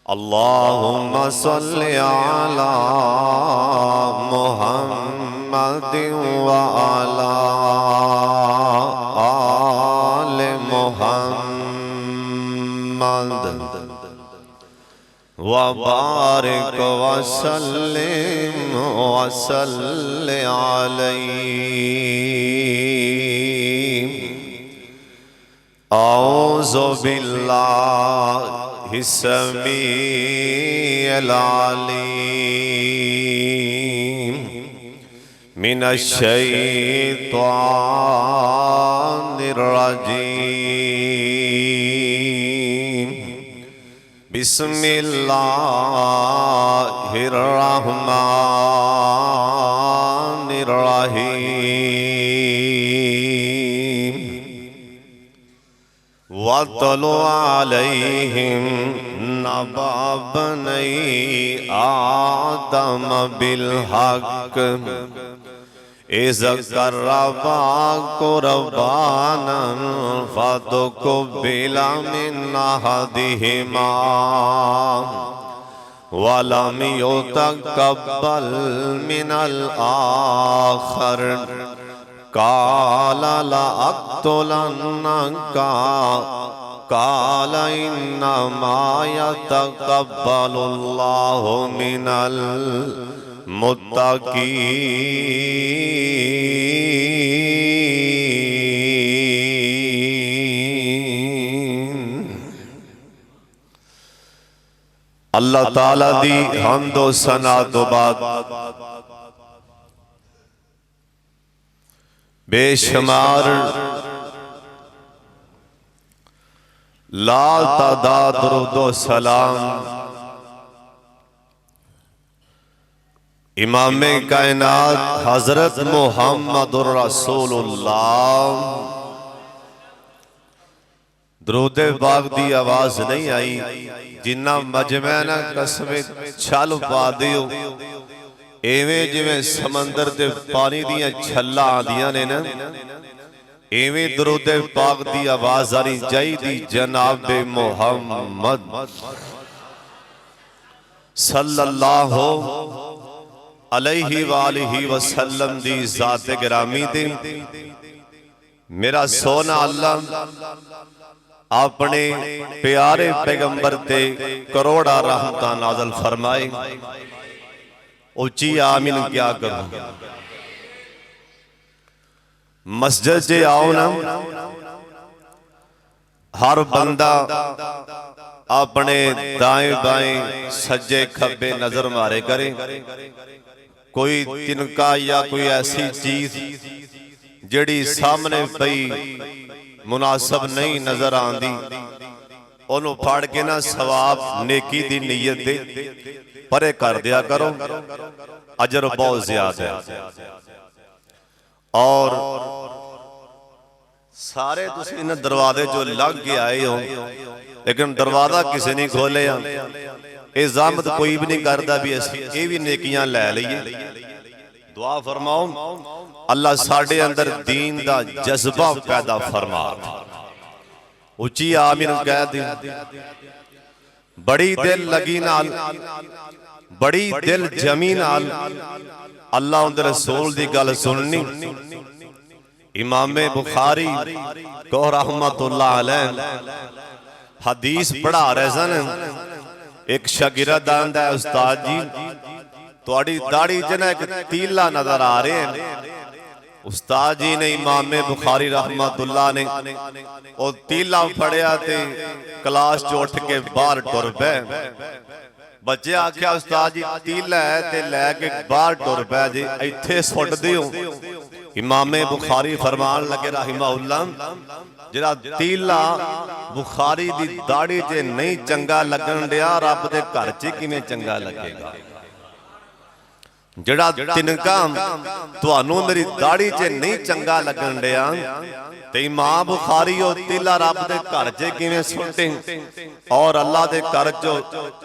अल्लाहुम्मा सल्लि अला मुहम्मदिन व अला आले मुहम्मद व बारिक व सल्लिम व सल्लि अलैहि। औज़ु बिल्लाहि समीइल अलीम मिनश शैतानिर रजीम। बिस्मिल्लाहिर रहमानिर रहीम। वतलु अलैहिम नबा बनी आदम बिलहक इज़ क़र्रबा क़ुरबानन फ़तुक़ुब्बिला मिन अहदिहिमा वलम युतक़ब्बल मिनल आख़र काला लअक़्तुलन्नका काला इन्नमा यतक़ब्बलुल्लाहु मिनल मुत्तक़ीन। अल्लाह ताला दी हम्दो सना तो बाद बेशुमार ला तादाद दुरूदो सलाम इमामे कायनात हजरत मुहम्मदुर रसूलुल्लाह। दुरूदे पाक दी आवाज नहीं आई जिन्ना मजमे ना कसमे छल पा दियो एवें जिवें समंदर दे पानी दियां छल्लां आंदियां ने ना एवें दुरूदे पाक दी आवाज आनी चाहिदी जनाबे मुहम्मद सल्लल्लाहु अलैहि वालिहि वसल्लम दी ज़ात गिरामी दे। मेरा सोना अल्लाह अपने प्यारे पैगंबर ते करोड़ा रहमतां नाज़िल फरमाए। ऊंची आमीन क्या करूं। मस्जिद से आओ ना हर बंदा अपने दाएं बाएं सज्जे खब्बे नजर मारे करे। कोई तिनका या कोई ऐसी चीज जड़ी सामने पई मुनासब नहीं नजर आंदी ओनू फाड़ के ना सवाब नेकी दी नीयत दे परे कर दिया करो, अजर बहुत ज्यादा है। और सारे तुसीं इन दरवाजे जो लग के आए हो लेकिन दरवाजा किसी ने खोले ये ज़ामत कोई भी नहीं करता भी असीं ये भी नेकियां लै लईए। दुआ फरमाओ अल्लाह साडे अंदर दीन दा जज्बा पैदा फरमा। उची आमीन कह दे। बड़ी दिल लगी नाल बड़ी दिल जमी नाल अल्लाह उनके रसूल दी गल सुननी। इमामे बुखारी को रहमतुल्लाह अलैह हदीस पढ़ा रहे सन। एक शागिर्द आंदा है उस्ताद जी तुहाडी दाढ़ी च ना एक तीला नजर आ रहे हैं। उस्ताद जी ने इमामे बुखारी रहमतुल्लाह ने वो तीला फड़िया ते क्लास च उठ के बाहर टुर पे। बच्चे आख्या उस्ताद जी तीला है ते लैके बाहर टुर पै जी इत्थे सुट दिओ। इमामे बुखारी फरमान लगे राहिमहुल्लाह जिहड़ा तीला बुखारी दी दाढ़ी च नहीं चंगा लगन दिया रब दे घर च किवें चंगा लगेगा। जिहड़ा तिनका तुहानू मेरी दाढ़ी च नहीं चंगा लगन दिया ते इमाम बुखारी ओ तीला रब दे घर च किवें सुटे और अल्लाह दे घर चो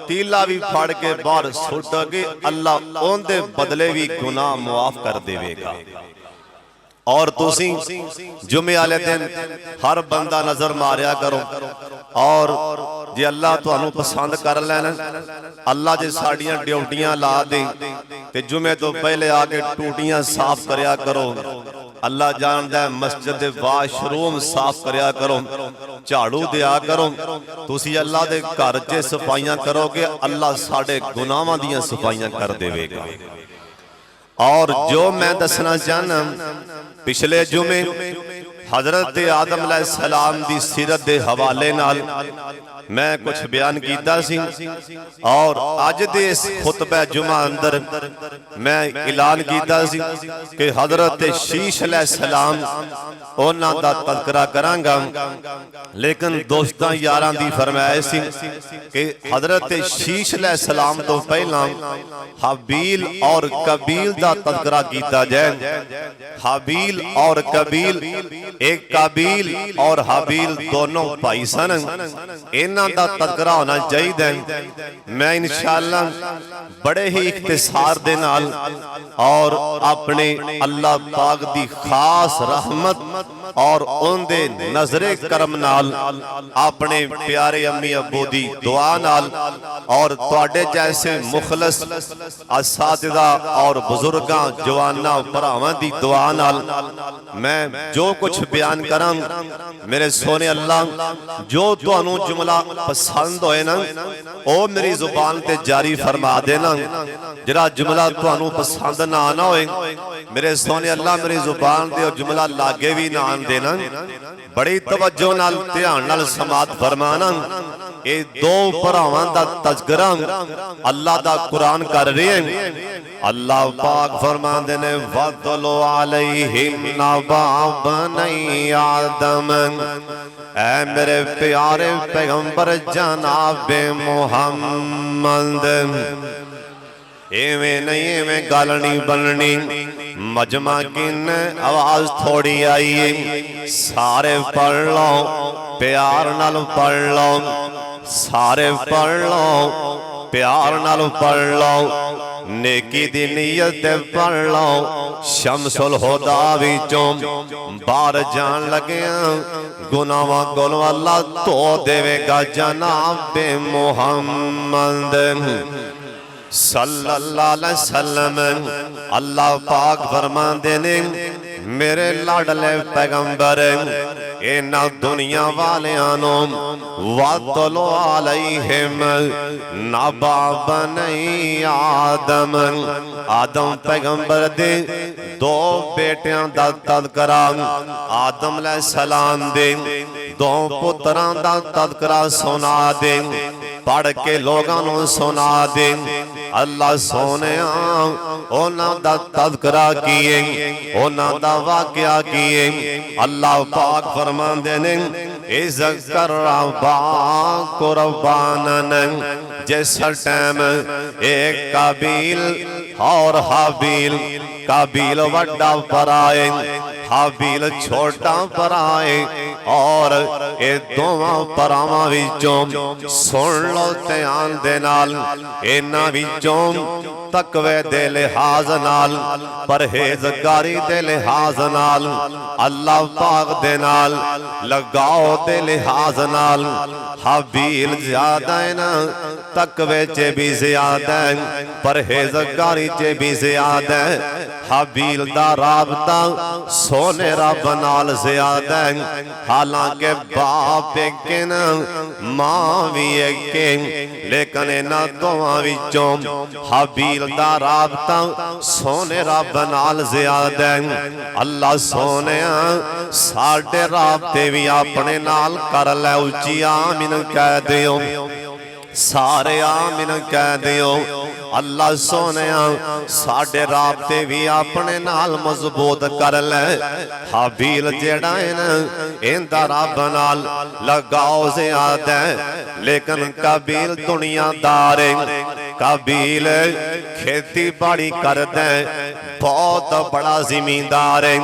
तीला भी फड़ के बाहर सुट के अल्लाह ओंदे बदले भी गुनाह मुआफ कर देवेगा। और तुसी जुमे वाले दिन हर बंदा नजर मारिया करो और जे अल्लाह तुहानू पसंद कर लैन, अल्लाह जे साड़ियां ड्यूटियां ला दे ते जुमे तो पहले आके टूटियां साफ करया करो। अल्लाह जानदा है मस्जिद दे वाशरूम साफ करया करो, झाड़ू दिया करो। तुसी अल्लाह दे घर च सफाइयां करोगे, अल्लाह साडे गुनाहां दियां सफाइयां कर देवेगा। और जो मैं दसना चाहना, पिछले जुमे हजरत आदम अलैहिस्सलाम दी सीरत दे हवाले नाल मैं कुछ बयान कीता सी, और अज दे इस खुतबा जुमा अंदर मैं ऐलान कीता सी कि हजरत शीश अलैहिस्सलाम उन्हां दा तज़किरा करांगा। लेकिन दोस्तां यारां दी फरमाइश सी कि हजरत शीश अलैहिस्सलाम तो पहला हाबील और कबील दा तज़किरा कीता जाए। हाबील और कबील, एक काबील और हाबील दोनों भाई सन, इन्हां दा तज़किरा होना चाहिए। मैं इंशाअल्लाह बड़े ही इख्तिसार दे नाल और अपने अल्लाह पाक दी खास रहमत और उनदे नजरे करम नाल अपने प्यारे अम्मी अब्बू दी दुआ नाल और तुहाडे जैसे मुखलस असातिज़ा और बुजुर्गां जवानां भरावां दी दुआ नाल मैं जो कुछ बयान करां, मेरे सोने अल्लाह जो तुहानू जुमला पसंद होए ना ओ मेरी जुबान ते जारी फरमा देना। जरा जुमला तुहानू पसंद ना आना होए, मेरे सोने अल्लाह मेरी जुबान ते जुमला लागे भी ना आन देना। बड़ी तवज्जो नाल ध्यान नाल समात फरमाना। ये दो भरावां दा तज़किरा अल्लाह दा कुरान कर रहे हैं। अल्लाह पाक फरमाते ने वदलो अलैहिम नबा बनी आदम, ऐ मेरे प्यारे पैगंबर जनाबे मुहम्मद। इवें नहीं इवें गल नहीं बननी, मजमा किन आवाज थोड़ी आई है, सारे पढ़ लो प्यार नाल पढ़ लो, सारे पढ़ लो प्यार नाल पढ़ लो, नेकी दी नीयत पढ़ लो। शमसुल हुदा विचों बाहर जान लगे गुनाहां कोलों अल्लाह धो देवेगा जनाबे मुहम्मद सल्लल्लाहु अलैहि वसल्लम। अल्लाह पाक फरमांदे ने मेरे लाडले पैगंबर इन्हां दुनिया वालियां नू वतलो अलैहिम नबा बनी आदम, आदम पैगंबर दे दो बेटियां दा तज़किरा, आदम अलैहिस्सलाम दे दो पुत्रां दा तज़किरा सुना दे, पढ़ के लोगां नू सुना दे। अल्लाह सोने उन्हां दा तज़किरा कीए, उन्हां दा वाक़या कीए। अल्लाह पाक फरमांदे ने इज़्कर रब्बा कुर्बानन, जिस टाइम एक काबील और हाबील, काबील वड्डा भराए हाबील छोटा भराए, और ये दोवां भरावां विचों सुन लो ध्यान दे नाल, इन्हां विचों तकवे दे लिहाज नाल परहेजगारी दे लिहाज नाल अल्लाह पाक दे नाल लगाओ दे लिहाज नाल हाबील ज्यादा है ना, तकवे च भी ज्यादा है, परहेजगारी च भी ज्यादा है। हाबील दा राबता सोने रब नाल ज्यादा है, हालांकि बाप एक न मां भी एक, लेकिन इन्हां दोवां विचों हाबील दा राबता सोने रब नाल ज्यादा है। अल्लाह सोने साडे राबते भी अपने नाल कर लै, उच्ची आमीन कह दियो, सारे आमीन कह दियो। अल्लाह सोने साडे राबते भी अपने नाल मजबूत कर ले। हाबील जेड़ा है ना इंदा रब नाल लगाओ ज्यादा है, लेकिन काबील दुनियादार है। काबील खेती बाड़ी करदा है, बहुत बड़ा जिमींदार है,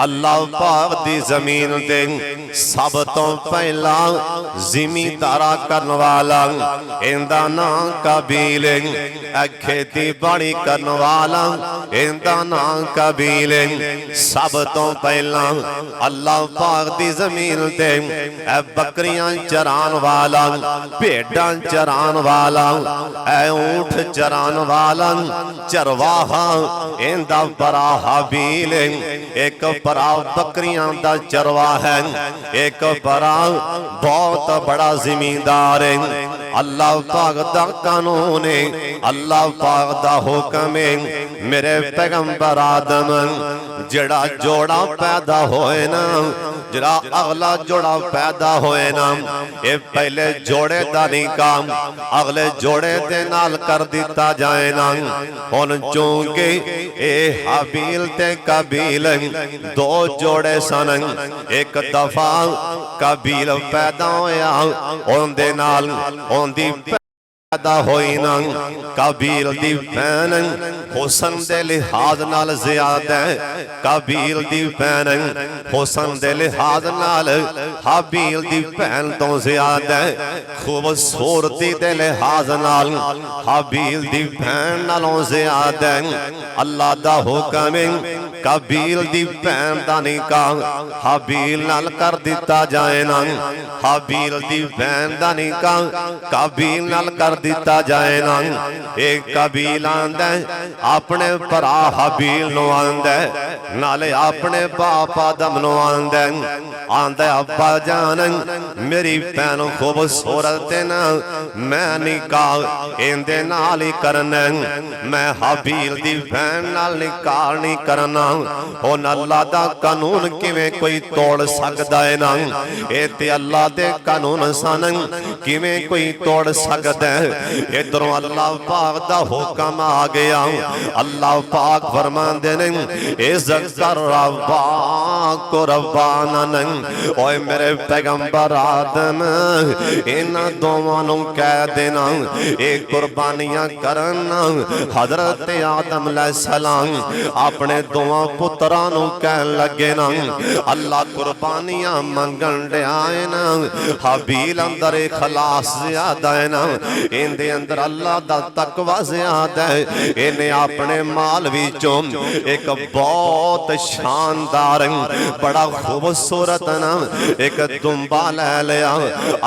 अल्लाह पाक दी जमीन ते सब तो पहला जिमीदारा करने वाला इंदा नाम काबील खेती बाड़ी करने वाला इंदा नाम काबील सब तो पहला अल्लाह पाक दी जमीन ते बकरियां चरान वाला भेड़ां चरान वाला ऊंट चरान वाला चरवाहा इंदा बड़ा हाबील एक बड़ा बकरियां दा चरवा है एक बड़ा बहुत बड़ा जिमीदार है अल्लाह पाक दा कानून है अल्लाह पाक दा हुक्म है मेरे पैगंबर आदम जड़ा जोड़ा पैदा होए ना जरा अगला जोड़ा पैदा होए ना ये पहले जोड़े दा नहीं काम अगले जोड़े दे नाल कर दिता जाए ना हुन चूंकि ए हाबील ते काबील दो जोड़े सन एक दफा काबील पैदा होया उनदे नाल उनदी पैदा होई ना काबील दी भैन हुसन दे लिहाज नाल ज़्यादा काबील दी भैन हुसन दे लिहाज नाल हाबील दी भैन तो ज़्यादा खूबसूरती दे लिहाज नाल हाबील दी भैन नालों ज़्यादा अल्लाह दा हुक्म काबील दी भैन दा निकाह हाबील नाल कर दिता जाए ना हाबील दी भैन दा निकाह काबील नाल कर दिता जाए ना एक काबील आंदा अपने भरा हाबील नु आंदा नाले अपने बाप आदम नु आंदा आंदा अब्बा जान मेरी भैन खूबसूरत ना मैं निकाह इंदे नाल ही करना मैं हाबील दी भैन नाल निकाह नहीं करना हुन अल्लाह दा कानून किवें कोई तोड़ सकदा है ना ए ते अल्लाह दे कानून सन किवें कोई तोड़ सकदा है इधरों अल्लाह पाक दा हुक्म आ गया अल्लाह पाक फरमांदे ने इज़्ज़त कर रब्बा को रब्बानन ओए मेरे पैगंबर आदम इन्हां दोवां नूं कह देना ए कुर्बानियां करन हजरत आदम अलैहिस्सलाम अपने दोवां पुत्रां नूं कहन लगे ना अल्लाह कुर्बानियां मंगण दिया ना हाबील अंदर इखलास ज्यादा है ना इंदे अंदर अल्लाह दा तकवा ज्यादा है इन्हें अपने माल विचों एक बहुत शानदार बड़ा खूबसूरत ना एक दुम्बा ले लिया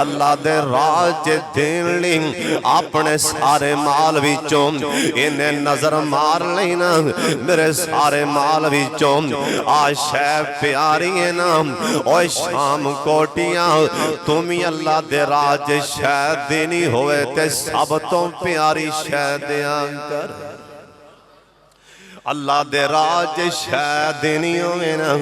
अल्लाह दे राज देन लई अपने सारे माल विचों इन्हें नजर मार लेना मेरे सारे माल विचों आ शै प्यारी है ना ओए शाम कोटियां तुम ही अल्लाह दे राज शै देनी होवे ते सब तो प्यारी शै दिया कर अल्लाह दे राज शै देनी होवे ना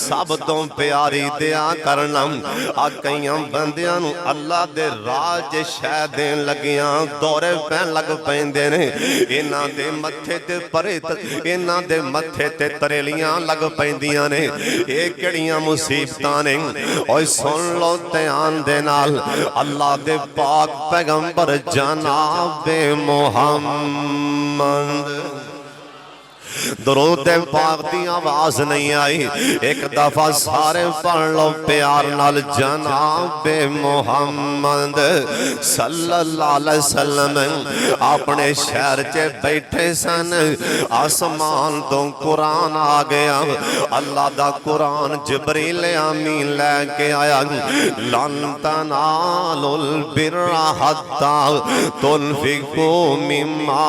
सब तो प्यारी दिया करना आ कईयां बंदियां नूं अल्लाह दे राज शै देन लगियां दौरे पैन लग पैंदे ने इन्हां दे मत्थे ते परित इन्हां दे मत्थे ते तरेलियां लग पैंदियां ने ये किहड़ियां मुसीबतां ने ओए सुन लो ध्यान दे नाल अल्लाह दे पाक पैगंबर जनाब मुहम्मद दरूद पाक दी आवाज नहीं आई एक दफा सारे पढ़ लो प्यार नाल जनाब मुहम्मद सल्लल्लाहु अलैहि वसल्लम अपने शहर च बैठे सन आसमान तो कुरान आ गया अल्लाह दा कुरान जिब्रील अमीन लेके आया लन तनालुल बिर्रा हत्ता तुनफिकू मिम्मा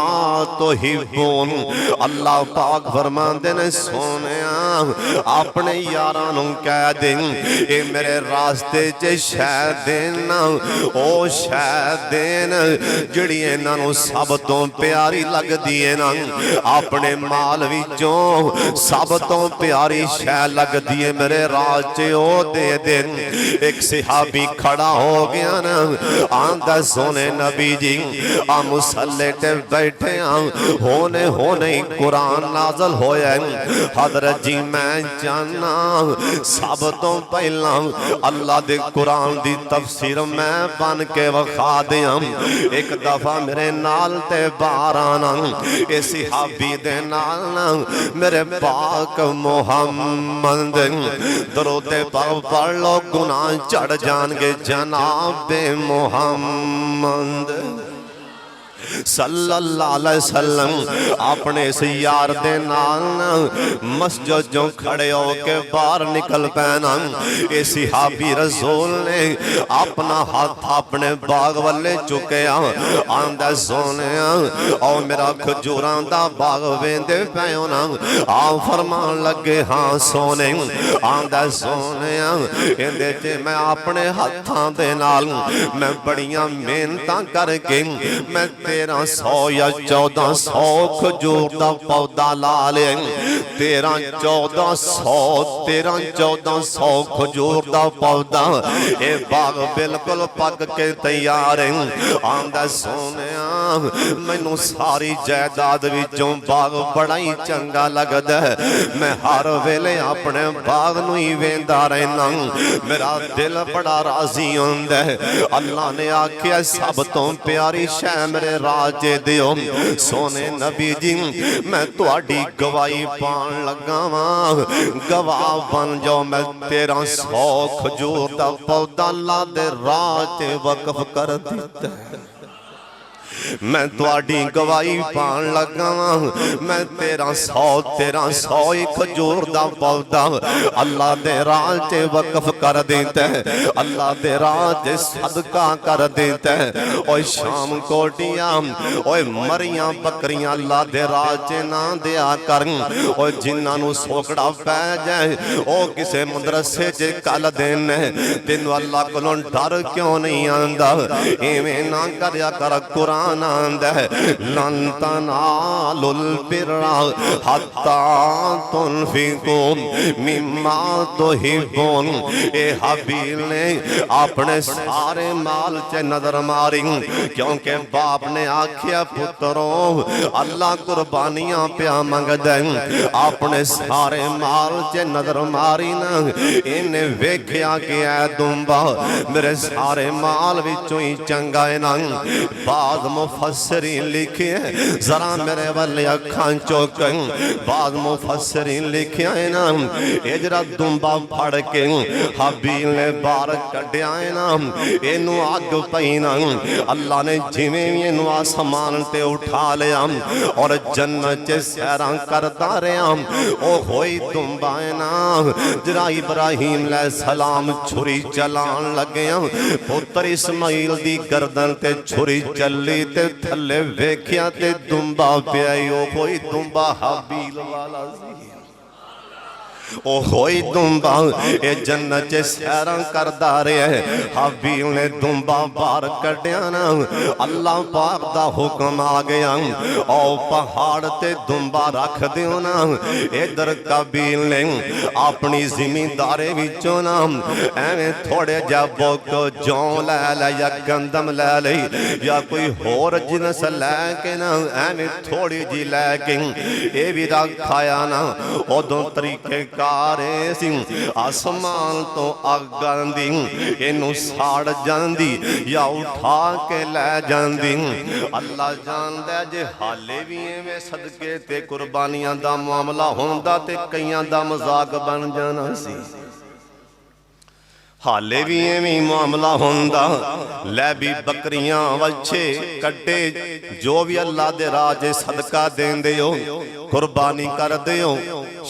तुहिब्बून अल्लाह पाक फरमांदे ने सोनिया अपने यारां नूं कह दे ए मेरे रास्ते च शै देना ओ शै देन जिहड़ी इन्हां नूं सब तो प्यारी लगदी है ना अपने माल विचों सब तो प्यारी शै लगदी है मेरे राज च ओ दे देन एक सहाबी खड़ा हो गया ना आंदा सोने नबी जी आ मुसल्ले ते बैठे होने होने कुरान नाज़िल होया हज़रत जी मैं जाना सब तो पहला अल्लाह दे कुरान दी तफसीर मैं बन के वखा दिया। एक दफा मेरे नाल ते बाहर आना ए सहाबी दे नाल मेरे पाक मोहम्मद दरूद पाक पढ़ लो गुनाह चढ़ जाएंगे जनाबे मोहम्मद सल्लल्लाहु अलैहि वसल्लम अपने इस यार दे नाल मस्जिद जो खड़े हो के बाहर निकल पैना ए सहाबी रसूल ने अपना हाथ अपने बाग वाले चुकया आंदा सोने ओ मेरा खजूरां दा बाग वेंदे पयो ना आ फरमान लगे हाँ सोने आंदा सोने इहदे च मैं अपने हाथां दे नाल मैं बड़ियां मेहनतां करके मैं 1300 या 1400 खजूर दा पौधा ला लिया 1300 खजूर दा पौधा ये बाग बिल्कुल पक के तैयार है आंदा सोने मैनू सारी जायदाद विचों बाग बड़ा ही चंगा लगदा है मैं हर वेले अपने बाग नूं ही वेंदा रहना मेरा दिल बड़ा राजी होंदा है। अल्लाह ने आख्या सब तो प्यारी शै मेरे राजे दियो सोने नबी जी मैं तुहाडी गवाही पान लगा वां गवाह बन जाओ मैं 1300 खजूर दा पौधा ला दे राज वक्फ कर दिता मैं तुहाडी गवाही पान लगा मैं 1300 खजूर दा पौधा अल्लाह दे राह च वक्फ कर देता है अल्लाह दे राह च सदका कर देता है। ओए शाम कोटियां ओए मरियां बकरियां अल्लाह दे राह च ना दिया कर ओए जिन्हां नूं सोकड़ा पै जाए ओ किसे मदरसे च कल दिन तेनू अल्लाह कोलों डर क्यों नहीं आंदा इवें ना करया कर कुरान आंदा है लन तनालुल बिर्रा हत्ता तुनफिकू मिम्मा तुहिब्बून ए हबील ने अपने सारे माल च नजर मारी क्योंकि बाप ने आख्या पुत्रों अल्लाह कुर्बानियां पिया मंगदा अपने सारे माल च नजर मारी ना इन्हें वेख्या कि ऐ दुंबा मेरे सारे माल विचों ही चंगा है ना बाद मुफस्सिरीन लिखे जरा मेरे वाले अखां चौक बाद मुफस्सिरीन लिखे है ना ये जरा दुंबा फड़ के हबील ने बाहर कढ़िया है ना इनू अग पई ना अल्लाह ने जिवें भी इनू आसमान ते उठा लिया और जन्नत च सैरां करता रहा ओ होई दुंबा है ना जरा इब्राहिम अलैहिस्सलाम छुरी चलान लगे पुत्र इस्माइल दी गर्दन ते छुरी चली ते थले वेख्या ते दुंबा पिया ओ कोई दुंबा हबील वाला सी ओ होई दुंबा ए जन्नत च सैरां करदा रहा हबील ने दुंबा बाहर कढ़िया ना अल्लाह पाक दा हुक्म आ गया ओ पहाड़ ते दुंबा रख दियो ना इधर काबील ने अपनी जिमींदारे विचों ना एवें थोड़े जा बोक जौ लै लै या गंदम लै लई या कोई होर जिनस लैके ना एवें थोड़ी जी लैके ये भी रखाया ना उदों तरीके कारे सी आसमान तो अग आंदी इनू साड़ जांदी या उठा के लै जांदी अल्लाह जानदा जे हाले भी एवें सदके ते कुर्बानियां दा मामला होंदा ते कईयां दा मजाक बन जाना सी हाले भी एवें मामला होंदा लै भी बकरियां वच्छे कट्टे जो भी अल्लाह दे राह सदका देंदे हो कुर्बानी कर दियो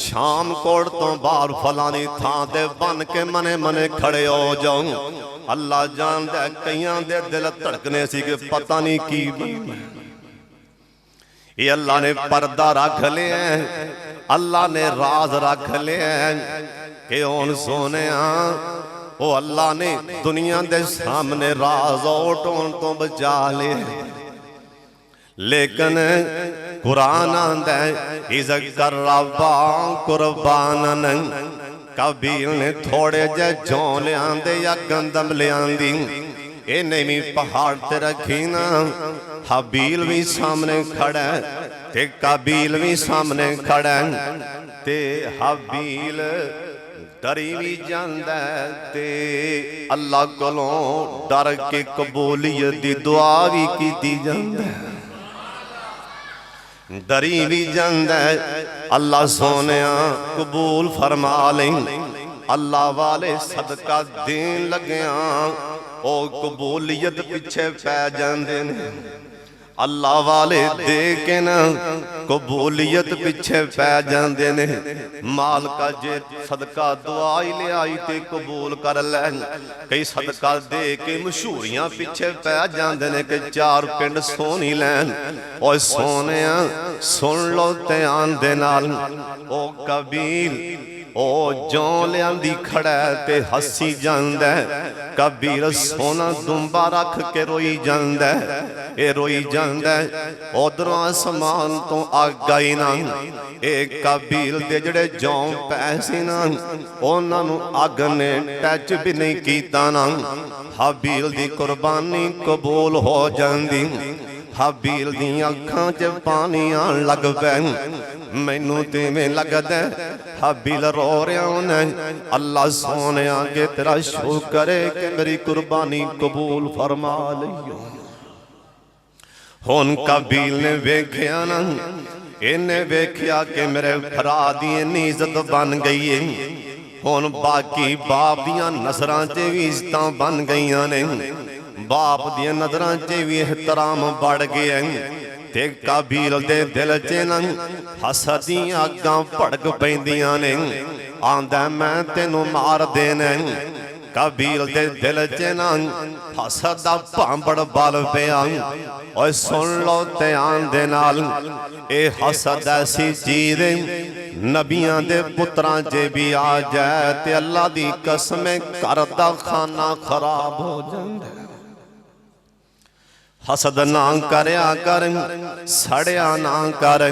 शाम कोट तो बाहर फलानी थां ते बन के मने मने खड़े हो जाओ अल्लाह जानदा कईयां दे दिल धड़कने सी कि पता नहीं की ये अल्लाह ने पर्दा रख लिया अल्लाह ने राज रख लिया कि हुण सोने ओ अल्लाह ने दुनिया दे सामने राज ओटों तो बचा ले लेकिन कुरान आंदा इज़ करबा कुर्बानन कबीर ने थोड़े जे जौ लियांदे या गंदम लियांदी इन्हें भी पहाड़ ते रखी ना। हाबील भी सामने खड़ा है ते काबील भी सामने खड़ा है ते हाबील डरी भी जांदा ते अल्लाह कोलों डर के कबूलियत दी दुआ भी कीती जांदा। डरी भी जांदा अल्लाह सोनिया कबूल फरमा ले। अल्लाह वाले सदका देन लग्या ओ कबूलियत पिछे पै जांदे ने। अल्लाह वाले दे के ना कबूलियत पिछे पै जांदे ने। माल का जे सदका दुआ ही ले आई ते कबूल कर लैन। कई सदका दे के मशहूरियां पिछे पै जांदे ने कि चार पिंड सोनी लैन। ओ सोने सुन लो ध्यान दे नाल ओ कबील ओ जो लियांदी खड़ा ते हसी जांदा। कबीर सोना दुंबा रख के रोई जांदा। ए रोई जांदा उधरों आसमान तो अग आई ना। ए कबीर दे जड़े जौं पैसे ना उन्हां नूं अग ने टच भी नहीं कीता ना। हाबील दी कुर्बानी कबूल हो जांदी। हाबील दी अखां च पानी आन लग पै। मैनू ते में लगदा हाबील रो रहा होना। अल्लाह सोने के तेरा शुक्र है कि मेरी कुर्बानी कबूल फरमा लियो। हुण काबील ने वेख्या ना, इन्हें वेख्या कि मेरे भरा दी इन्नी इज्जत बन गई है। हुण बाकी बाप दियां नज़रां च भी इज्जतां बन गईयां ने। बाप दियां नज़रां च भी एहतराम बढ़ गया है। ते काबील दे दिल च ना हसद दियां अग्गां भड़क पैंदियां ने। आंदा मैं तेनू मार देना। काबील दे दिल च ना हसद दा भांबड़ बल पिया। ओए सुन लो ध्यान दे नाल ए हसद ऐसी चीज नबियां दे पुत्रां च भी आ जाए ते अल्लाह दी कसम घर दा खाना खराब हो जांदा। हसद ना करया कर, सड़िया ना कर।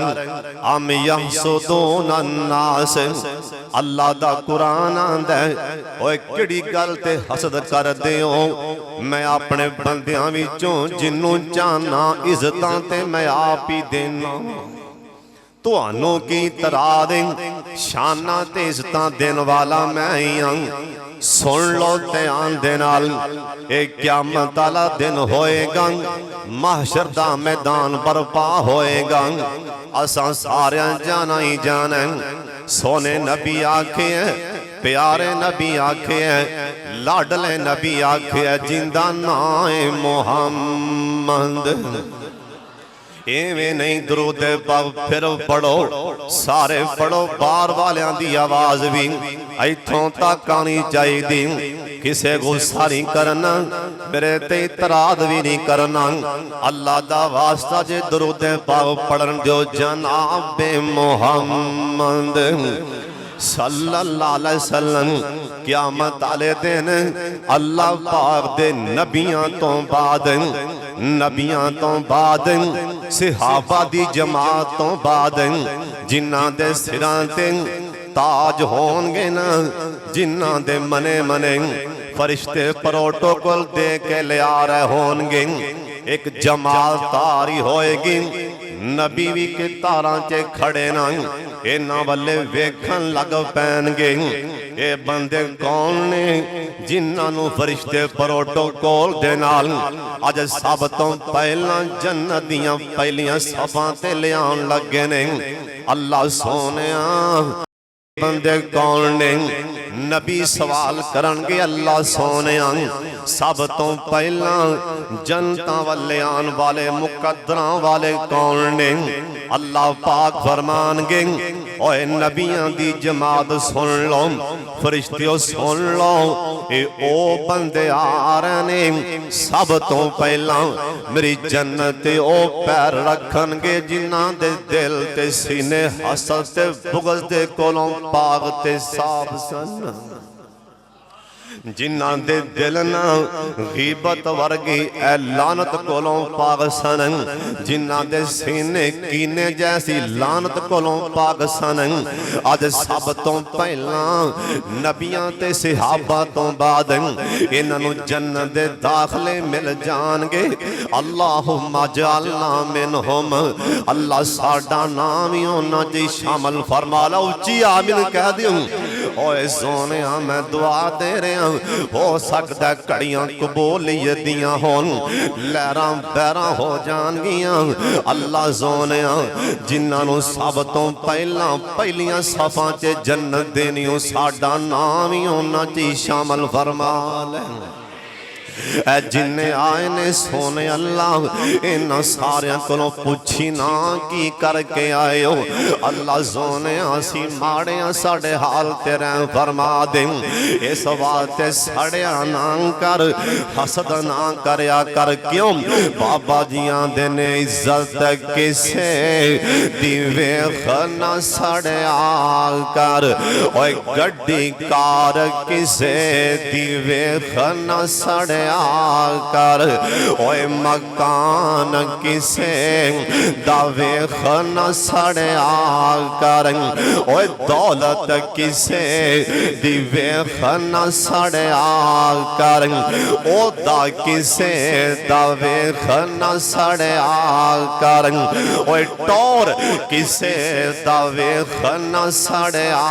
अम यहसुदून अन्नास अल्लाह दा कुरान आंदा है। ओए किहड़ी गल ते हसद कर दिओ। मैं अपने बंदियां विचों जिन्नू चाहना इज्जतां ते मैं आप ही देना। तुहानू की तरा दे शाना ते इज्जतां देन वाला मैं ही हां। सुन लो ध्यान दे नाल ए क़यामत वाला दिन होएगा। महशर दा मैदान बर्पा होएगा। असां सारियां जाना ही जाना। सोने नबी आखे प्यारे नबी आखे लाडले नबी आखे जिंदा नाम है मोहम्मद। एवें नहीं दरूद पाक फिर पढ़ो सारे पढ़ो। बार वालियां दी आवाज भी इथों तक आनी चाहिए। किसे गुस्सा नहीं करना, मेरे ते इतराद भी नहीं करना। अल्लाह दा वास्ता जे दरूद पाक पढ़न दो जनाब मोहम्मद सल्लल्लाहु अलैहि वसल्लम। क़यामत वाले दिन अल्लाह पाक दे नबियां तो बाद सहाबा दी जमात तो बाद जिन्हां दे सिरां ते ताज होणगे ना, जिन्हां दे मने मने फरिश्ते प्रोटोकॉल दे के लिया रहे होणगे। एक जमात तारी होएगी। नबी भी के तारां च खड़े ना इन्हां वल्ले वेखण लग पैणगे। ये बंदे कौन ने जिन्हां नूं फरिश्ते प्रोटोकॉल दे नाल अज सब तो पहला जन्नत दियां पहलियां सफां ते लियाण लगे ने। अल्लाह सोनिया बंदे कौन ने? नबी सवाल करनगे अल्लाह सोनिया सब तो पहला जनता वाले आन वाले मुकद्दरां वाले कौन ने? अल्लाह पाक फरमानगे ओए नबियां दी जमात सुन लो, फरिश्तियों सुन लो, ए ओ बंदे आ रहे ने सब तो पहला मेरी जन्नत ते ओ पैर रखनगे जिन्हां दे दिल ते सीने हसद ते बुग़्ज़ दे कोलों पाक ते साफ सन। जिन्हां दे दिल ना गीबत वर्गी ए लानत कोलों पाक सन, जिन्हां दे सीने कीने जैसी लानत कोलों पाक सन, अज सब तो पहला नबियां ते सहाबा तो बाद इन्हां नूं जन्नत दे दाखले मिल जाणगे। अल्लाहुम्मा जअलना मिनहुम, अल्लाह साडा नाम ही उन्हां च शामिल फरमा ला। उच्ची आमीन कह दियो। ओए सोनिया मैं दुआ दे रहा, हो सकता घड़ियां कबूलियत दियां होन, लहरां बहरां हो जाणगियां। अल्लाह सोनिया जिन्हां नूं सब तो पहला पहलियां सफां च जन्नत देनी, साडा नाम ही उन्हां च शामिल फरमा ले। जिन्ने आए ने सोने अल्लाह इन्हां सारियां कोलों पुछी ना की करके आए हो। अल्लाह सोने असी माड़े साडे हाल तेरे फरमा दे। इस वास्ते सड़िया ना कर, हसद ना करया कर। क्यों बाबा जियां दे ने इज्जत किसे दी वेख ना सड़िया कर। ओए गड्डी कार किसे दी वेख ना सड़िया कर। ओए मकान किसे दा वेख ना सड़िया कर। ओए दौलत किसे दी वेख ना सड़िया कर। ओदा किसे दा वेख ना सड़िया कर। ओए टौर किसे दा वेख ना सड़िया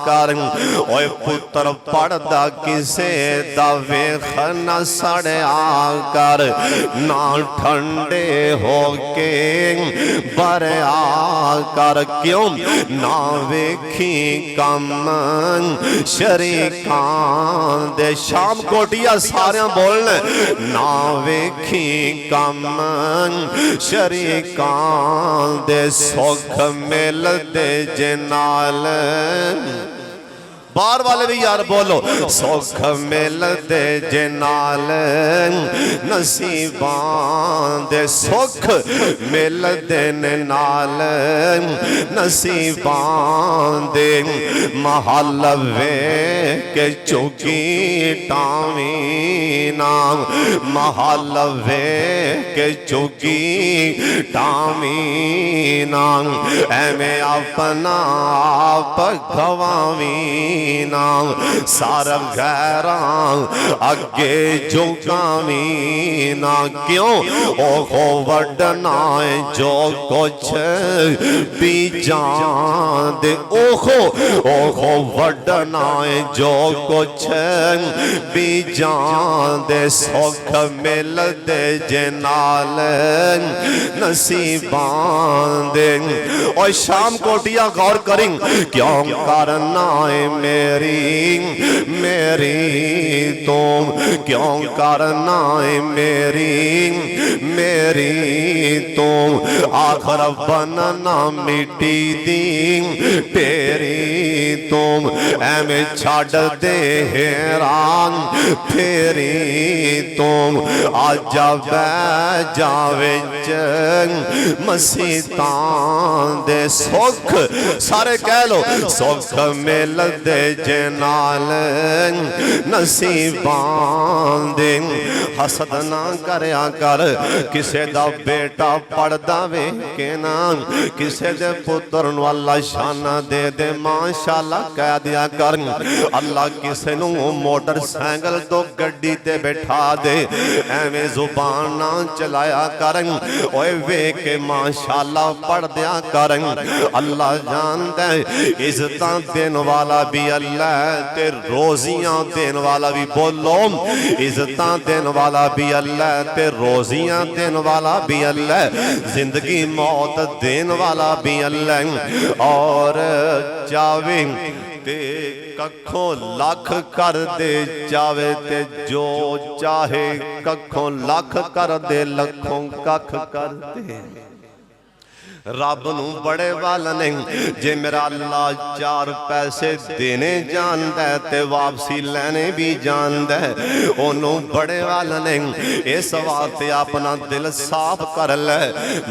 कर। ओए पुत्र पढ़दा किसे दा वेख ना सड़िया कर। ना ठंडे होके बरया कर। क्यों ना वेखी कम शरीकां दे। शाम कोटिया सारे बोलने ना वेखी कम शरीकां दे। सुख मिलदे जे नाल। बाहर वाले भी यार बोलो। सुख मिलदे जे नाल नसीबां दे। सुख मिलदे ने नाल नसीबां दे। महल वे के चुकी टावी नाम। महल वे के चुकी टावी नाम। एवें अपना आप गवावी नाम। सारा गैरा अगे झुकावी ना। क्यों ओहो वडना जो कुछ बीजा दे। ओहो ओहो वडना जो कुछ बीजा दे। सुख मिलदे जे नाल नसीबां दे। और शाम कोटिया गौर करें क्यों करना है मेरी मेरी तुम। क्यों करना है मेरी मेरी तुम। आखर बनना मिट्टी दी तेरी तुम। एवें छड़ दे हैरान फेरी तुम। आजा बह जावे मसीतां दे। सुख सारे कह लो। सुख मिलदे जे नाल नसीबां दे। हसद ना करया कर। किसे दा बेटा पढ़दा वे के ना किसे दे पुत्र नूं अल्लाह शाना दे दे माशाअल्लाह कह दिया कर। अल्लाह किसे नूं मोटरसाइकिल तो गड्डी ते बैठा दे एवें जुबान ना चलाया कर। ओए वे के माशाअल्लाह पढ़ दिया कर। अल्लाह जानदा है इज्जतां देन वाला भी अल्लाह ते रोजियां देन वाला भी। बोलो इज्जतां देन वाला भी अल्लाह ते रोजियां देन वाला भी अल्लाह। जिंदगी मौत देन वाला भी अल्लाह। और चावे ते कखों लख कर दे चावे ते जो चाहे कखों लख कर दे लखों कख कर दे। रब नूं बड़े वाल नहीं। जे मेरा अल्लाह 4 पैसे देने जानदा है ते वापसी लेने भी जानदा है, ओनू बड़े वाल नहीं। इस वास्ते अपना दिल साफ कर ले।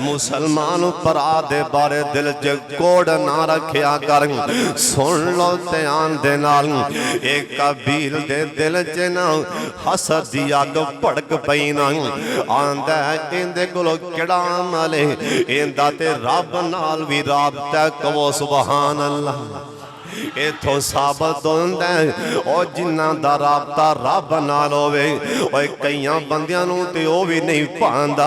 मुसलमान भरा दे बारे दिल च कोड़ ना रखिया कर। सुन लो ध्यान दे नाल, एक काबील दे दिल च ना हसद दी अग भड़क पई ना। आंदा इंदे कोलों किड़ा मले, इंदा ते रब नाल भी राबता। कहो सुभान अल्लाह। इथों साबत होंदा है और जिन्हां दा राबता रब नाल होवे, ओए कईयां बंदियां नूं ते ओ भी नहीं पांदा,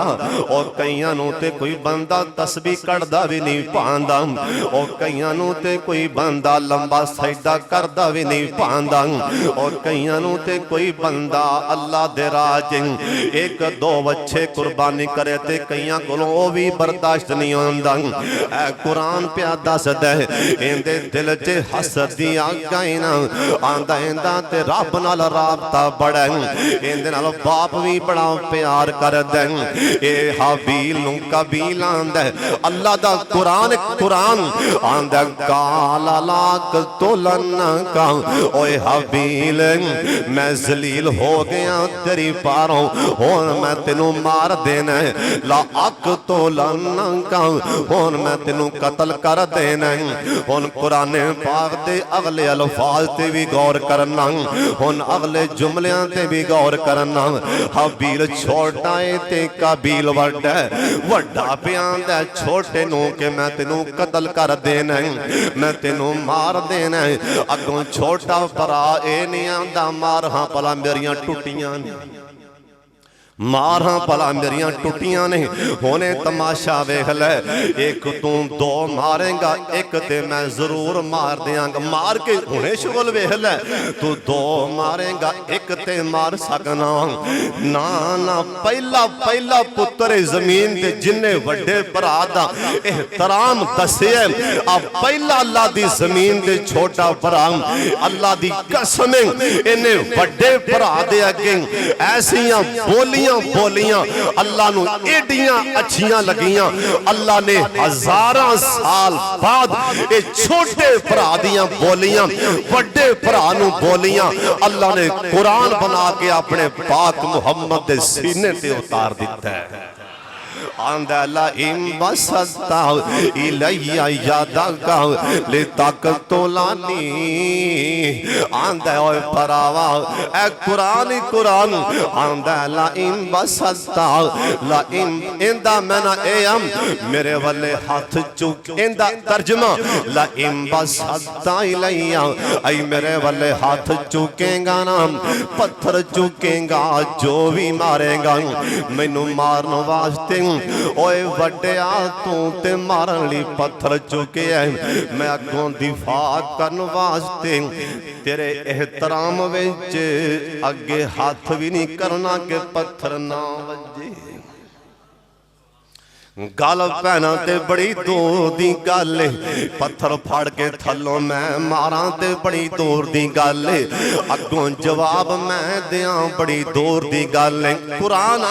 और कईयां नूं ते कोई बंदा तस्बीह कढ़दा भी नहीं पांदा, और कईयां नूं ते कोई बंदा लंबा सजदा करदा भी नहीं पांदा, और कईयां नूं ते कोई बंदा अल्लाह दे राह च 1-2 बच्चे कुर्बानी करे ते कईयां कोलों ओ भी बर्दाश्त नहीं होंदा। ऐ कुरान पिया दसदा है इंदे दिल च हसद दी अग आई ना। आंदा इंदा ते रब नाल राबता बड़ा, इंदे नाल बाप भी बड़ा प्यार करदा। ए हाबील नूं काबील आंदा अल्लाह दा कुरान आंदा काल लाक तोलन का। ओए हाबील मैं जलील हो गया तेरी पारों, हुण मैं तेनू मार देना। ला अक तोलन का, हुण मैं तेनू कतल कर देना। हुण कुरान पाक दे अगले अल्फाज ते भी गौर करना, हुण अगले जुमलियां ते भी गौर करना। हाबील छोटा है ते काबील वड्डा है। वड्डा प्यांदा छोटे नूं के मैं तेनू कतल कर देना, मैं तेनू मार देना। अगों छोटा भरा ए नहीं आंदा मार हां भला मेरियां टुटियां ने, मार हां भला मेरियां टुटियां ने। होने तमाशा वेख ले, एक तू 2 मारेगा, एक ते मैं जरूर मार देंगा। मार के हुणे शुगल वेख ले, तू 2 मारेगा, एक ते मार सकना ना ना। पहला पुत्र जमीन ते जिन्ने वड्डे भरा दा एहतराम दस्सिया, अब पहला अल्लाह दी जमीन ते छोटा भरा। अल्लाह दी कसम इन्ने वड्डे भरा दे अगे ऐसियां बोलियां अल्लाह नू एडियां अच्छियां लगियां। अल्लाह ने 1000 साल बाद ये छोटे भरा दियां बोलियां वड्डे भरा नू बोलियां अल्लाह ने कुरान बना के अपने पाक मुहम्मद दे सीने ते उतार दिता है। आंदा ला इम बसता इलैया यादका ले तक तोलानी। आंदा ओए भरावा ए कुरान आंदा ला इम बसता ला इम इंदा मैना ए अम मेरे वाले हाथ चुक। इंदा तर्जमा ला इम बसता इलैया आई मेरे वाले हाथ चुकेगा ना, पत्थर चुकेगा जो भी मारेगा मैनू मारन वास्ते। ओए वड्डिया तू ते मारन लई पत्थर चुके है, मैं अगों दिफा करन वास्ते तेरे एहतराम विच अगे हाथ भी नहीं करना कि पत्थर ना वजे। गल भैना ते बड़ी दूर दी गल, पत्थर फड़ के थलों मैं मारा ते बड़ी दूर दी गल, अगों जवाब मैं दियां बड़ी दूर दी गल। कुरान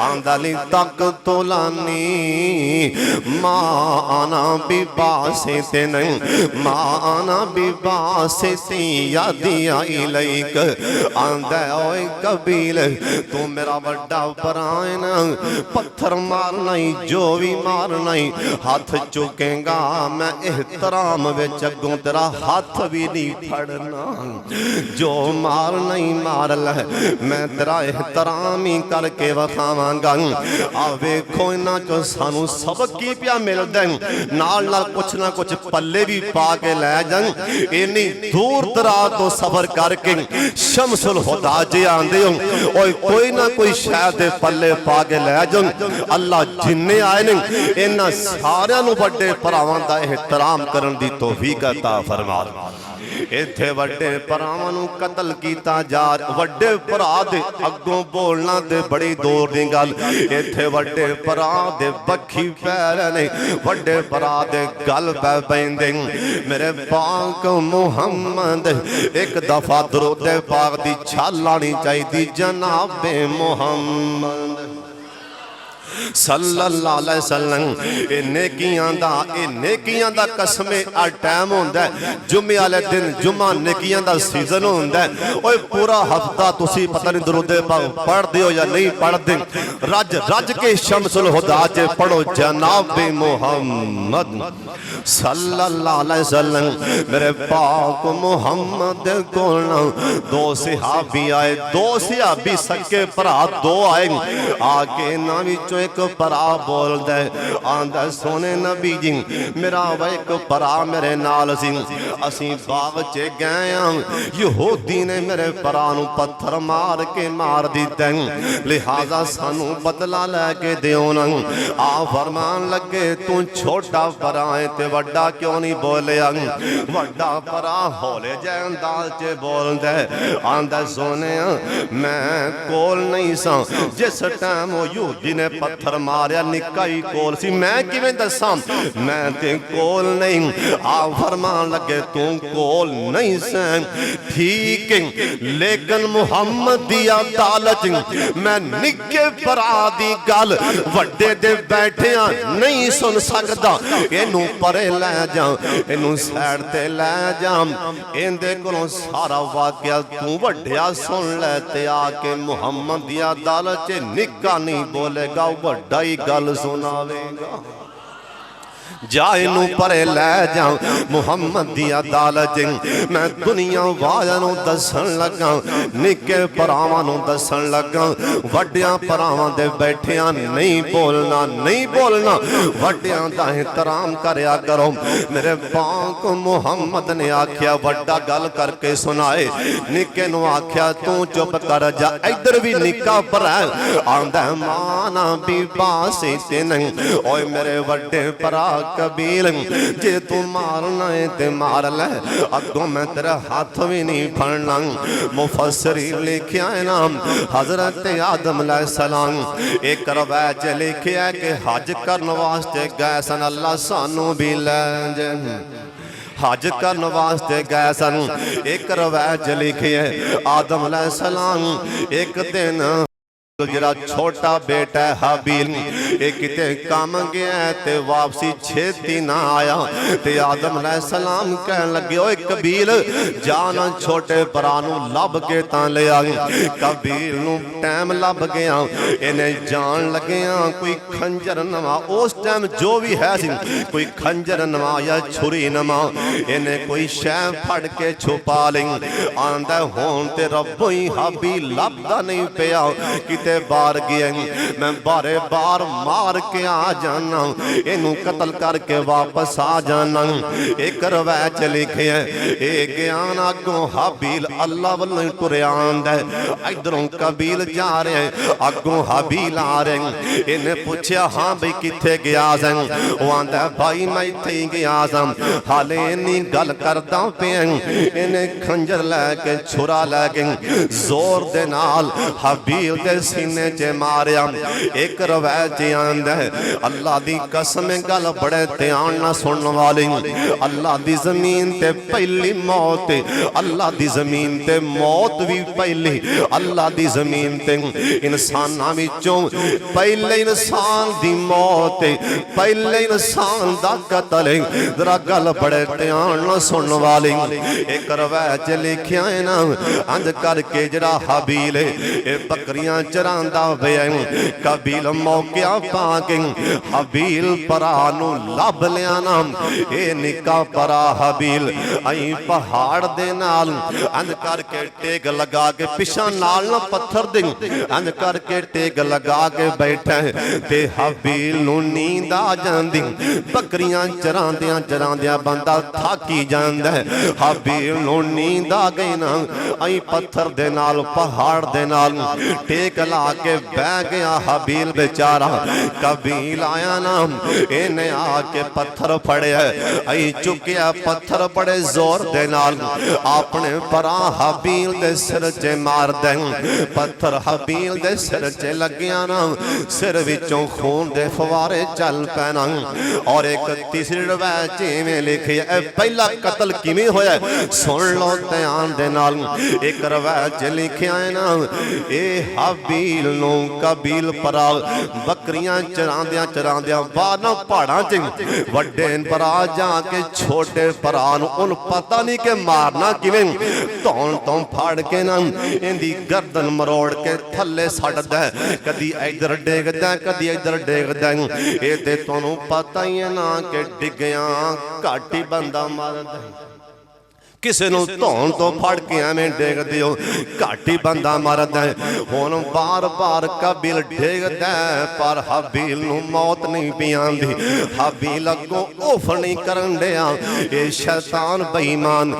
आंदा ली तक तोलानी मां आना बिबा से ते नहीं, मां आना बिबा से ती यादिया इलैक। आंदा ओए कबील तू मेरा बड़ा भरा है ना, पत्थर मारना ही जो भी मारना ही हाथ चुकेगा मैं एहतराम विच अगों तेरा हाथ भी नहीं फड़ना। जो मारना ही मार ले मैं तेरा एहतराम ही करके वखावांगा। आ वेखो इन्हां चों सानू सबक की पिया मिलदा, नाल नाल कुछ ना कुछ पल्ले भी पा के लै जान। इन्नी दूर दराज तो सफर करके शमसुल हुदा जे आंदे हो, ओए कोई ना कोई शायद दे पल्ले पा के लै जान। अल्लाह जिन्ने आए ने इन्हां सारियां नूं वड्डे भरावां दा एहतराम करन दी तौफीक अता फरमा। इत्थे वड्डे भरावां नूं कतल कीता जा, वड्डे भरा दे अगों बोलना ते बड़ी दूर दी गल। इत्थे वड्डे भरा दे बखी पैर ने, वड्डे भरा दे गल पै पैंदे। मेरे पाक मुहम्मद एक दफा दरूद पाक दी छाल लानी चाहिदी जनाबे मुहम्मद। सल्लल्लाहु अलैहि वसल्लम। ए नेकियां दा कसमे आ टाइम होंदा है जुम्मे वाले दिन, जुम्मा नेकियां दा सीजन होंदा है। ओए पूरा हफ्ता तुसी पता नहीं दरूद पाक पढ़दे हो या नहीं पढ़दे, रज रज के शमसुल हुदा च पढ़ो जनाब मुहम्मद सल्लल्लाहु अलैहि वसल्लम। मेरे पाक मुहम्मद कोल दो सहाबी आए, दो सहाबी सके भरा दो आए। आके ना विचों एक भरा बोलदा आंदा सोने नबी जी मेरा वा एक भरा मेरे नाल सी, असीं बाग च गए हां, यहूदी ने मेरे भरा नूं पत्थर मार के मार दिता, लिहाजा सानू बदला लैके दिओ ना। आ फरमान लगे तू छोटा भरा है ते वड्डा क्यों नहीं बोलिया? वड्डा भरा हौले जै अंदाज च बोलदा आंदा सोने मैं कोल नहीं सा जिस टाइम वो यहूदी ने पत्थर मारिया, निक्का ही कोल सी, मैं किवें दसां मैं ते कोल नहीं। आ फरमान लगे तू कोल नहीं सैन ठीक है, लेकिन मुहम्मद दी अदालत मैं निक्के भरा दी गल वड्डे दे बैठिया नहीं सुन सकदा, इनू परे लै जा, इनू साइड ते लै जा, इहदे कोलों सारा वाकया तू वड्डिया सुन लै ते आके मुहम्मद दी अदालत च निक्का नहीं बोलेगा, वड्डा ही गल सुनावेगा। जा इनू परे लै जा मुहम्मद दी अदालत च। मैं दुनिया वालियां नूं दसन लगा, निक्के भरावां नूं दसन लगा, वड्डियां भरावां दे बैठिया नहीं बोलना, नहीं बोलना, वड्डियां दा एहतराम करया करो। मेरे पाक मुहम्मद ने आख्या वड्डा गल करके सुनाए, निक्के नूं आख्या तू चुप कर जा। इधर भी निक्का भरा आंदा माना भी बासी ते नहीं, ओए मेरे वड्डे भरा कबील जे तू मारना है ते मार ले, अगों मैं तेरा हाथ भी नहीं फड़ना। मुफस्सिरीन लिखिया है नाम हजरत आदम अलैहिस्सलाम एक रवायत लिखिया है कि हज करने वास्ते गए सन, अल्लाह सानू भी ले जाए, हज करने वास्ते गए सन। एक रवायत लिखी है आदम अलैहिस्सलाम एक दिन जरा छोटा बेटा है हाबील एक किते काम गया ते वापसी छेती ना आया, ते आदम अलैहिस्सलाम कहन लगे ओए कबील जाना छोटे भरा नूं लभ के तां ले आ। कबील नूं टाइम लभ गया, इन्हें जान लगे कोई खंजर नवा, उस टाइम जो भी है सी कोई खंजर नवा या छुरी नवा, इन्हें कोई शह फड़ के छुपा ली। आंदा होन ते रब्बों ही हाबील लभदा नहीं पिया, किते बार गया मैं बारे बार मार के आ जाना, इनू कतल करके वापस आ जाना। एक रवायत लिखे है ज्ञान अगों हाबील अल्लाह वालों तुरिया आंदा है, इधरों कबील जा रहे हैं अगों हाबील आ रहे हैं। इन्हें पूछया हाँ भाई किथे गया सा? वो आंदा भाई मैं इत्थे ही गया सा, हाले इन्नी गल करदा पिया, इन्हें खंजर लैके छुरा लैके जोर दे नाल हाबील दे सीने च मारिया। एक रवायत आंदा है अल्लाह दी कसम गल बड़े ध्यान ना सुनने वाली, अल्लाह दी जमीन ते पहली मौत, अल्लाह दी जमीन ते मौत भी पहली, अल्लाह दी जमीन ते इंसानां विचों पहले इंसान दी मौत, पहले इंसान दा कतल। जरा गल बड़े ध्यान ना सुनने वाली। एक रवायत लिखिया है ना अंज करके जरा हाबील ए बकरियां चरांदा पिया, कबील मौकिया पाके हाबील परा नूं लभ लिया ना, ए निक्का परा हाबील आई पहाड़ दे नाल अंज करके टेक लगा के पिछा नाल ना पत्थर दे अंज करके टेक लगा के बैठा ते हाबील नूं नींद आ जांदी। बकरियां चरांदियां चरांदियां बंदा थाकी जांदा है, हाबील नूं नींद आ गई ना, आई पत्थर दे नाल पहाड़ दे नाल टेक ला के बह गया हाबील बेचारा। कबील आया ना, इन्हें आके पत्थर फड़िया, आई चुकिया पत्थर बड़े जोर दे नाल अपने परा हाबील दे सिर च मार दे। पत्थर हाबील दे सिर च लगिया ना, सिर विचों खून दे फवारे चल पैना। और एक तीसरी रवायत में लिखी है पहला कतल किवें होया सुन लो ध्यान दे नाल। एक रवायत लिखिया है ना ए हाबील हाबील नूं काबील भरा बकरियां चरांदियां चरांदियां बाहर पहाड़ां च वड्डे भरा जाके छोटे भरा नूं उन पता नहीं कि मारना किवें धौन तो फड़ के ना इंदी गर्दन मरोड़ के थले सटदा कदी इधर डेगदा कदी इधर डेगदा ये ते तुहानूं पता ही है ना कि डिग्गिया घट ही बंदा मारदा किसी नूं धौन तो फड़ के एवें डेगदे हो घट ही बंदा मरदा हुण बार बार काबील डेगदा पर हाबील नूं मौत नहीं पई आंदी हाबील अगों उफ नहीं करन दिया ये शैतान बेईमान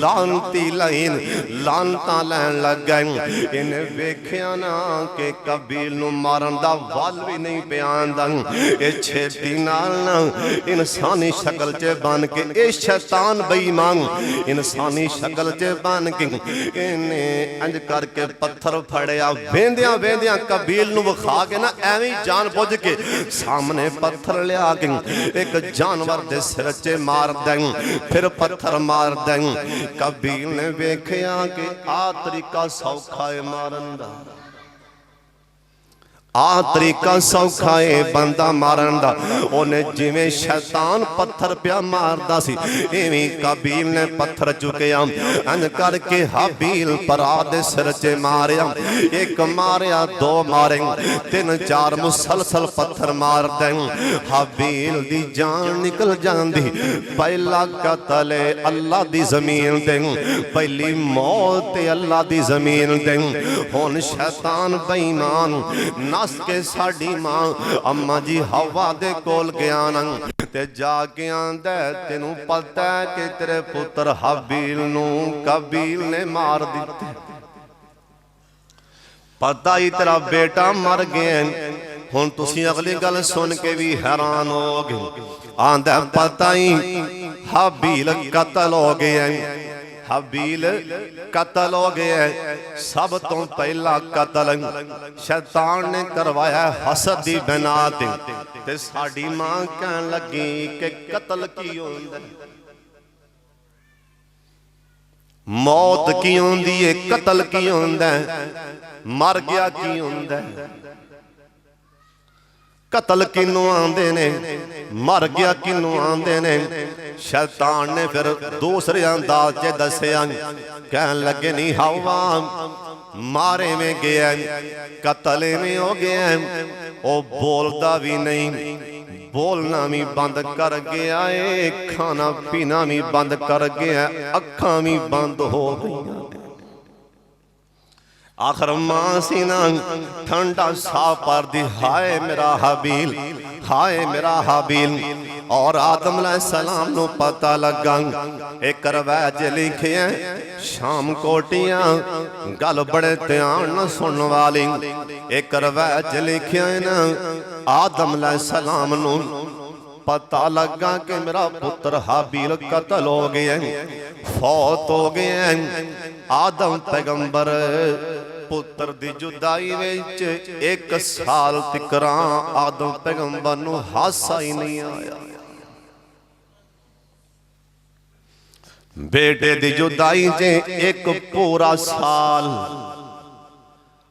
लानती लाइन लानतां लैन लग गए इन्हें वेखिया ना कि काबील नूं मारन दा वल भी नहीं पिया आंदा ये छेती नाल ना इंसानी शक्ल च बन के ये शैतान बेईमान इंसानी शक्ल च बन के इन्हें अंज करके पत्थर फड़िया वेंदियां वेंदियां काबील नूं विखा के ना एवें जान बुझ के सामने पत्थर लिया के एक जानवर दे सिर च मार दें फिर पत्थर मार दें काबील ने वेखिया कि आ तरीका सौखा है मारन दा आ तरीका सौखा है बंदा मारन दा उन्हें जिवें शैतान पत्थर पिया मारदा सी इवें काबील ने पत्थर चुकिया अंज करके हाबील भरा दे सिर च मारिया एक मारिया दो मारे तीन चार मुसलसल पत्थर मार दे हाबील दी जान निकल जांदी पहला कतल अल्लाह दी जमीन ते पहली मौत अल्लाह दी जमीन ते हुण शैतान बेईमान नस के साडी मां अम्मा जी हवा दे कोल गया ते जाके आंदा तेनू पता है कि तेरे पुत्र हाबील नूं काबील ने मार दित्ते पता ही तेरा बेटा मर गया हुण तुसीं अगली गल सुन के भी हैरान हो गए आंदा पता ही हाबील कतल हो गया हाबील कतल हो गया सब तो पहला कतल शैतान ने करवाया हसद दी बिना ते साडी मां कहन लगी कि कतल की होंदा मौत की होंदी है कतल की होंदा मर गया की होंदा कतल किनू आंदे ने मर गया किनू आंदे ने शैतान ने फिर दूसरे अंदाज च दसिया कहन लगे नहीं हवा मारे में गया कतल में हो गया ओ बोलता भी नहीं बोलना भी बंद कर गया है खाना पीना भी बंद कर गया अखां भी बंद हो गई आखिर मां सी ना ठंडा साफ पर दी हाय मेरा हाबील हाय मेरा हाबील और आदम अलैहिस्सलाम नूं पता लगा एक रवायत लिखी है शाम कोटियां गल बड़े ध्यान न सुनने वाली एक रवायत लिखी है ना आदम अलैहिस्सलाम नूं पता लगा कि मेरा पुत्र हाबील कतल हो गया फौत हो गया आदम पैगंबर पुत्र दी जुदाई विच एक साल तिकरा आदम पैगंबर नूं हासा ही नहीं आया बेटे दी जुदाई च एक पूरा साल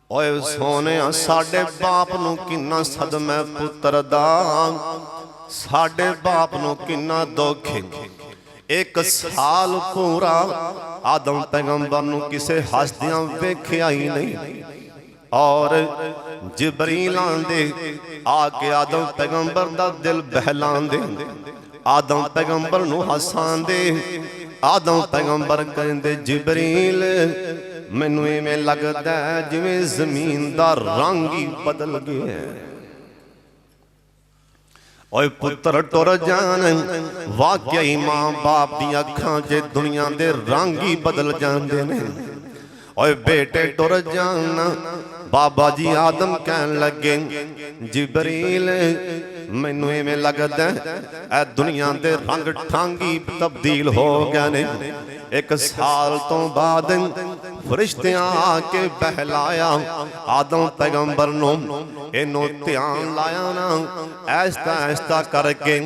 ओए सोने साडे बाप नूं किन्ना सदमा पुत्र दा साडे बाप नूं किन्ना दुख एक साल पूरा आदम पैगंबर नूं किसे हसदियां वेखिया ही नहीं और जिबरील आंदे आके आदम पैगंबर दा दिल बहलांदे आदम पैगंबर नूं हसांदे आदम पैगंबर कहंदे जिबरील मैनूं इवें लगदा जिवें जमीन दा रंग ही बदल गया ओए पुत्र टुर जान वाकई मां बाप दी अखां च दुनिया दे रंग ही बदल जांदे ने ओए बेटे टुर जान बाबा जी आदम कहन लगे जिबरील मैनू इवें लगदा ऐ दुनिया दे रंग ठांगी तब्दील हो गए ने एक साल तो बाद फरिश्तियां आके बहलाया आदम पैगंबर नूं इनू ध्यान लाया ना ऐसा ऐसा करके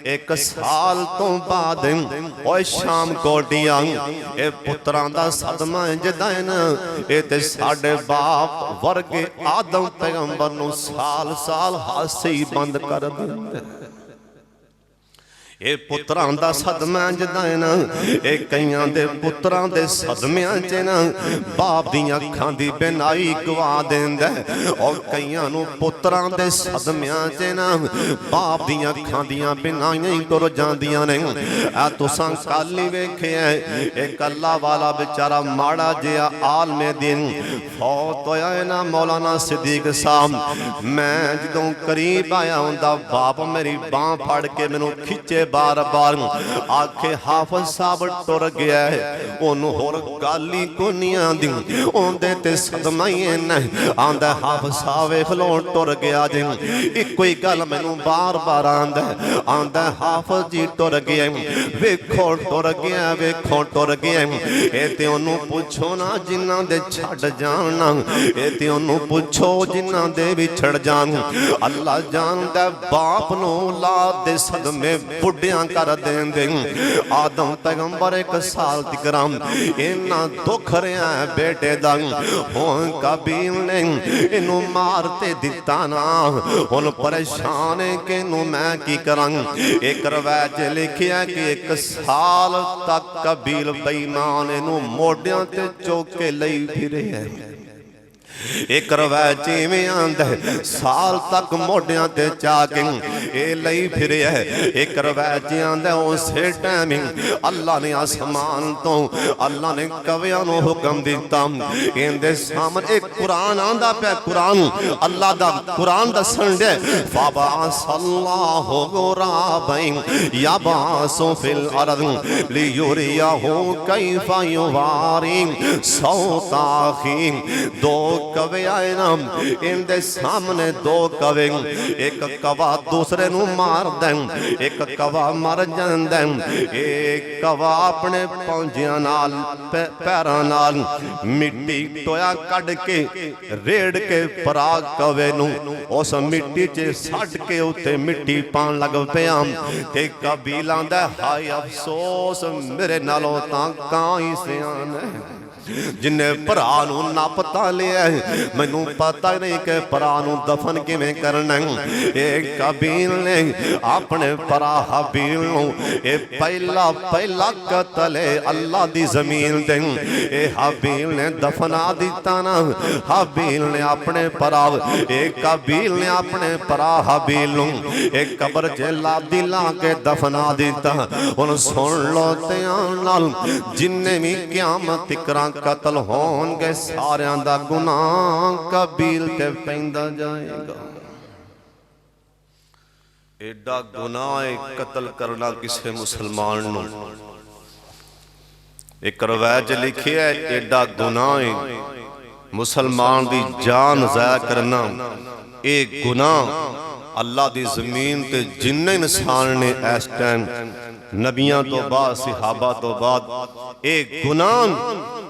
1 साल तो बाद ओए शाम कोटियां ए पुत्रां दा सदमा इंजदा है ना ए ते साडे बाप वर्गे आदम पैगंबर नूं साल साल हासे ही बंद कर दिंदे। ये पुत्रां दा सदमा इंजदा है ना ये कईयां दे पुत्रां दे सदमियां च ना बाप दी अखां दी बिनाई गवा देंदा और कईयां नूं पुत्रां दे सदमियां च ना बाप दी अखां दियां बिनाइयां ही तुर जांदियां ने। आ तुसां कल ही वेखिआ एक अल्लाह वाला बेचारा माड़ा जिहा आलमे दिन फौत होया है ना मौलाना सिद्दीक साहब। मैं जदों करीब आया उनदा बाप मेरी बांह फड़ के मैनूं खिच्चे बार बार आखे हाफिज साहब टुर गया है ओनू होर गल ही कोई आंदी ओंदे ते सदमा ही इन्ना आंदा हाफिज साहब वेख लो टुर गया जी इको ही गल मैनू बार बार आंदा हाफिज जी टुर गया वेखो टुर गया वेखो टुर गया। ये ते ओनू पुछो ना जिन्हां दे छड़ जान ये ते ओनू पुछो जिन्हां दे विछड़ जान। अल्लाह जानदा बाप नू औलाद दे सदमे बुढ़ियां कर देंगे। आदम पैगंबर 1 साल तिकराम इन्ना दुख रहा है बेटे दा हुण काबिल ने इनू मारते दिता ना हुण परेशान है कि इनू मैं की करां। एक रवायत लिखिया कि 1 साल तक काबिल बेईमान इनू मोढियां ते चुक के लई फिरे है। एक रवायत इवें आंदा है साल तक मोढियां ते चाके ए लई फिरे है। एक रवायत आंदा उसे टाइम अल्लाह ने आसमान तो अल्लाह ने कवियां नूं हुक्म दिता इहदे सामने एक कुरान आंदा पे कुरान अल्लाह दा कुरान दसन दे फाबा सल्लल्लाहु गुराबैन यबासु फिल अर्द लियुरियाहु कैफा युवारी सौताखी। दो कवे आए ना इनके सामने 2 कवे एक कवा दूसरे नू मार दे एक कवा मर जांदा एक कवा अपने पौंजियां नाल पैरां नाल मिट्टी टोया कढ़ के रेड़ के पराग कवे नू उस मिट्टी च सट के उत्ते मिट्टी पान लग पिया ते कबील आंदा हाय अफसोस मेरे नालों तां कां ही सियाने जिन्हें भरा नूं नपता लिया मैनू पता नहीं कि भरा नूं दफन किवें करना। एक काबील ने अपने भरा हाबील नूं ये पहला कतल है अल्लाह दी जमीन ते ये हाबील ने दफना दिता ना। हाबील ने अपने भरा एक काबील ने अपने भरा हाबील नूं एक कब्र च लादी ला के दफना दिता। हुण सुन लो ध्यान नाल जिन्ने भी क़यामत तिकरां कतल होणगे सारियां दा गुनाह काबील ते पैंदा जाएगा। एडा गुनाह है कतल करना किसी मुसलमान नूं। एक रवायत लिखी है एडा गुनाह है मुसलमान दी जान ज़ाया करना। एक गुनाह अल्लाह दी जमीन ते जिन्ने इंसान ने इस टाइम नबियां तो बाद सहाबा तो बाद एक गुनाह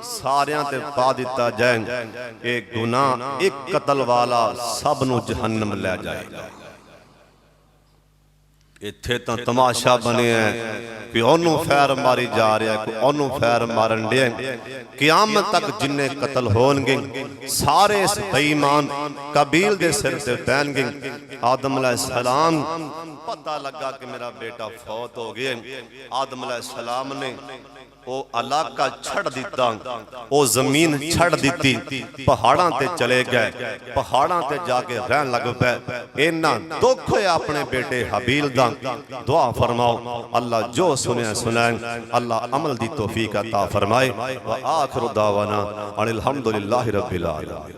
सारियां ते पा दिता जाए। एक गुनाह एक कतल वाला सब नूं जहन्नम ले जाएगा। इत्थे तां तमाशा बनिया कि ओनू फैर मारी जा रहा है ओनू फैर मारन दिया। क़यामत तक जिन्ने कतल होणगे सारे इस बेईमान काबील दे सिर ते पैणगे। आदम अलैहिस्सलाम पता लगा कि मेरा बेटा फौत हो गया। आदम अलैहिस्सलाम ने वो इलाका छड़ दिता वो जमीन छड़ दी पहाड़ां ते चले गए। पहाड़ां ते जाके रहन लग पे। इन्ना दुख होया अपने बेटे हबील दा। दुआ फरमाओ अल्लाह जो सुने सुनाए अल्लाह अमल दी तौफीक अता फरमाए। व आखिरु दावाना अनिल हम्दुलिल्लाहि रब्बिल आलमीन।